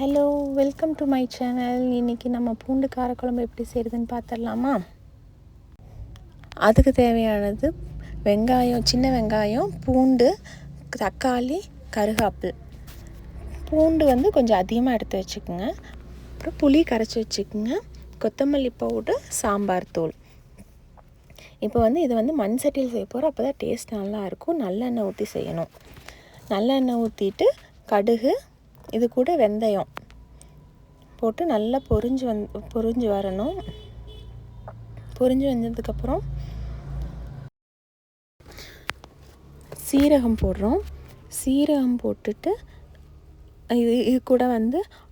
Hello, welcome to my channel. இன்றைக்கி நம்ம பூண்டு காரக்குழம்பு எப்படி செய்கிறதுன்னு பார்த்துடலாமா? அதுக்கு தேவையானது வெங்காயம், சின்ன வெங்காயம், பூண்டு, தக்காளி, கருவேப்பிலை. பூண்டு கொஞ்சம் அதிகமாக எடுத்து வச்சுக்கோங்க. அப்புறம் புளி கரைச்சி வச்சுக்கோங்க. கொத்தமல்லி பவுடர், சாம்பார் தூள். இப்போ இது மண் சட்டியில் செய்ய போகிறோம். அப்போ தான் டேஸ்ட் நல்லாயிருக்கும். நல்லெண்ணெய் ஊற்றி செய்யணும். நல்லெண்ணெய் ஊற்றிட்டு கடுகு, இது கூட வெந்தயம் போட்டு நல்லா பொரிஞ்சு வரணும். பொரிஞ்சு வந்ததுக்கப்புறம் சீரகம் போடுறோம். சீரகம் போட்டுட்டு இது கூட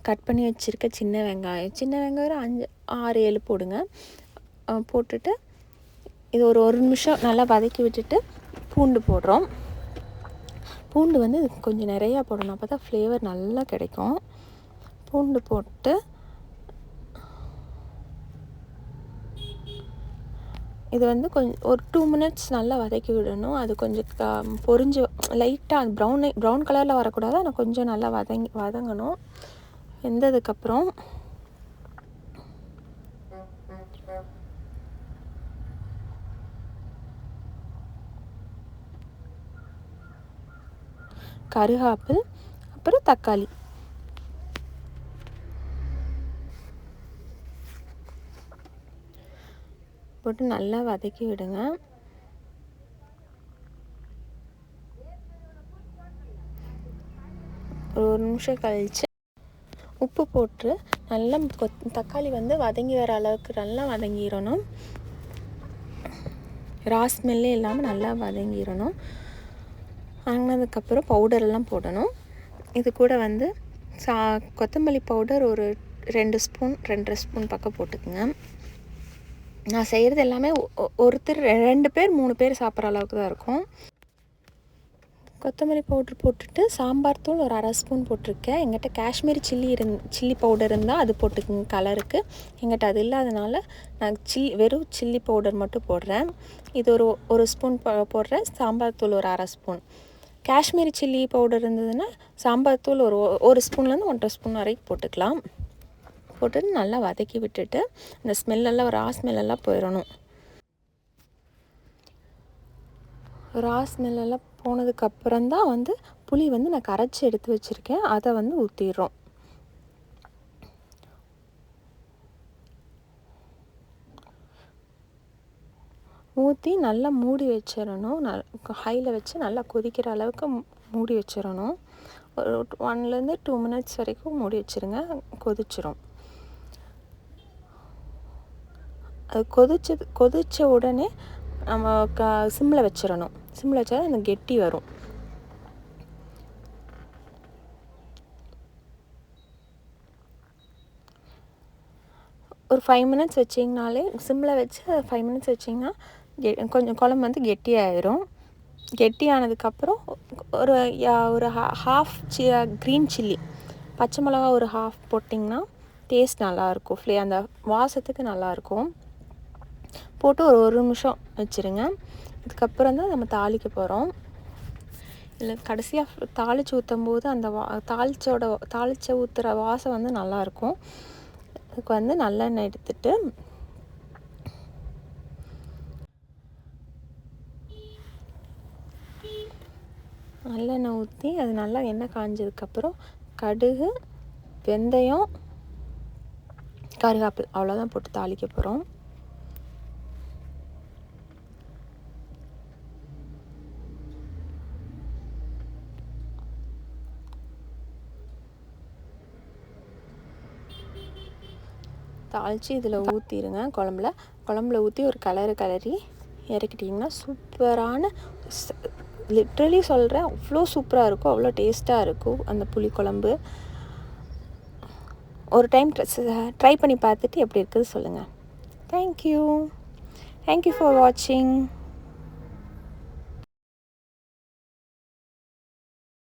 கட் பண்ணி வச்சுருக்க சின்ன வெங்காயம் ஒரு 5-6-7 போடுங்க. போட்டுட்டு இது ஒரு நிமிஷம் நல்லா வதக்கி விட்டுட்டு பூண்டு போடுறோம். பூண்டு கொஞ்சம் நிறையா போடணும். அப்போ தான் ஃப்ளேவர் நல்லா கிடைக்கும். பூண்டு போட்டு இது கொஞ்சம் ஒரு 2 மினிட்ஸ் நல்லா வதக்கி விடணும். அது கொஞ்சம் பொரிஞ்சு லைட்டாக ப்ரௌன் கலரில் வரக்கூடாது. ஆனால் கொஞ்சம் நல்லா வதங்கணும். வெந்ததுக்கப்புறம் கருவேப்பிலை, அப்புறம் தக்காளி போட்டு நல்லா வதக்கி விடுங்க. ஒரு நிமிஷம் கழித்து உப்பு போட்டு நல்லா தக்காளி வதங்கி வர அளவுக்கு நல்லா வதங்கிடணும். ஸ்மெல்லே இல்லாமல் நல்லா வதங்கிடணும். வதங்கினதுக்கப்புறம் பவுடரெல்லாம் போடணும். இது கூட கொத்தமல்லி பவுடர் ஒரு 2-2.5 ஸ்பூன் பக்கம் போட்டுக்குங்க. நான் செய்கிறது எல்லாமே ஒருத்தர் 2 பேர் 3 பேர் சாப்பிட்ற அளவுக்கு தான் இருக்கும். கொத்தமல்லி பவுட்ரு போட்டுட்டு சாம்பார் தூள் ஒரு 1/2 ஸ்பூன் போட்டிருக்கேன். எங்கிட்ட காஷ்மீரி சில்லி பவுடர் இருந்தால் அது போட்டுக்குங்க கலருக்கு. எங்கிட்ட அது இல்லாதனால நான் வெறும் சில்லி பவுடர் மட்டும் போடுறேன். இது ஒரு ஸ்பூன் போடுறேன். சாம்பார் தூள் ஒரு 1/2 ஸ்பூன். காஷ்மீரி சில்லி பவுடர் இருந்ததுன்னா சாம்பார் தூள் ஒரு ஸ்பூன்லேருந்து 1.5 ஸ்பூன் வரைக்கும் போட்டுக்கலாம். போட்டுட்டு நல்லா வதக்கி விட்டுட்டு இந்த ஸ்மெல்லெல்லாம் ஸ்மெல்லெல்லாம் போயிடணும். ஸ்மெல்லெல்லாம் போனதுக்கப்புறம் தான் புளி நான் கரைச்சி எடுத்து வச்சுருக்கேன். அதை ஊற்றிடுறோம். ஊற்றி நல்லா மூடி வச்சிடணும். ஹையில் வச்சு நல்லா கொதிக்கிற அளவுக்கு மூடி வச்சிடணும். ஒரு 1-2 மினிட்ஸ் வரைக்கும் மூடி வச்சுருங்க. கொதிச்சிரும். அது கொதித்த உடனே நம்ம சிம்மில் வச்சிடணும். சிம்மில் வச்சா அந்த கெட்டி வரும். ஒரு 5 மினிட்ஸ் வச்சிங்கனாலே சிம்மில் வச்சு 5 மினிட்ஸ் வச்சிங்கன்னா கொஞ்சம் குழம்பு கெட்டியாயிரும். கெட்டியானதுக்கப்புறம் ஒரு ஹாஃப் க்ரீன் சில்லி பச்சை மிளகா ஒரு ஹாஃப் போட்டிங்கன்னா டேஸ்ட் நல்லாயிருக்கும். அந்த வாசத்துக்கு நல்லாயிருக்கும். போட்டு ஒரு நிமிஷம் வச்சுருங்க. இதுக்கப்புறம் தான் நம்ம தாளிக்க போகிறோம். இல்லை கடைசியாக தாளித்து ஊற்றும் போது அந்த தாளித்து ஊற்றுற வாசம் நல்லாயிருக்கும். அதுக்கு நல்லெண்ணெய் எடுத்துட்டு நல்லெண்ணெய் ஊற்றி அது நல்லா எண்ணெய் காஞ்சதுக்கப்புறம் கடுகு, வெந்தயம், கருவேப்பிலை அவ்வளோதான் போட்டு தாளிக்க போகிறோம். தாளித்து இதில் ஊற்றிடுங்க. குழம்புல ஊற்றி ஒரு கலரி இறக்கிட்டிங்கன்னா சூப்பரான, லிட்ரலி சொல்கிறேன், அவ்வளோ சூப்பராக இருக்கும். அவ்வளோ டேஸ்ட்டாக இருக்கும் அந்த புளிக்குழம்பு. ஒரு டைம் ட்ரை பண்ணி பார்த்துட்டு எப்படி இருக்குது சொல்லுங்கள். தேங்க்யூ ஃபார் வாட்சிங்.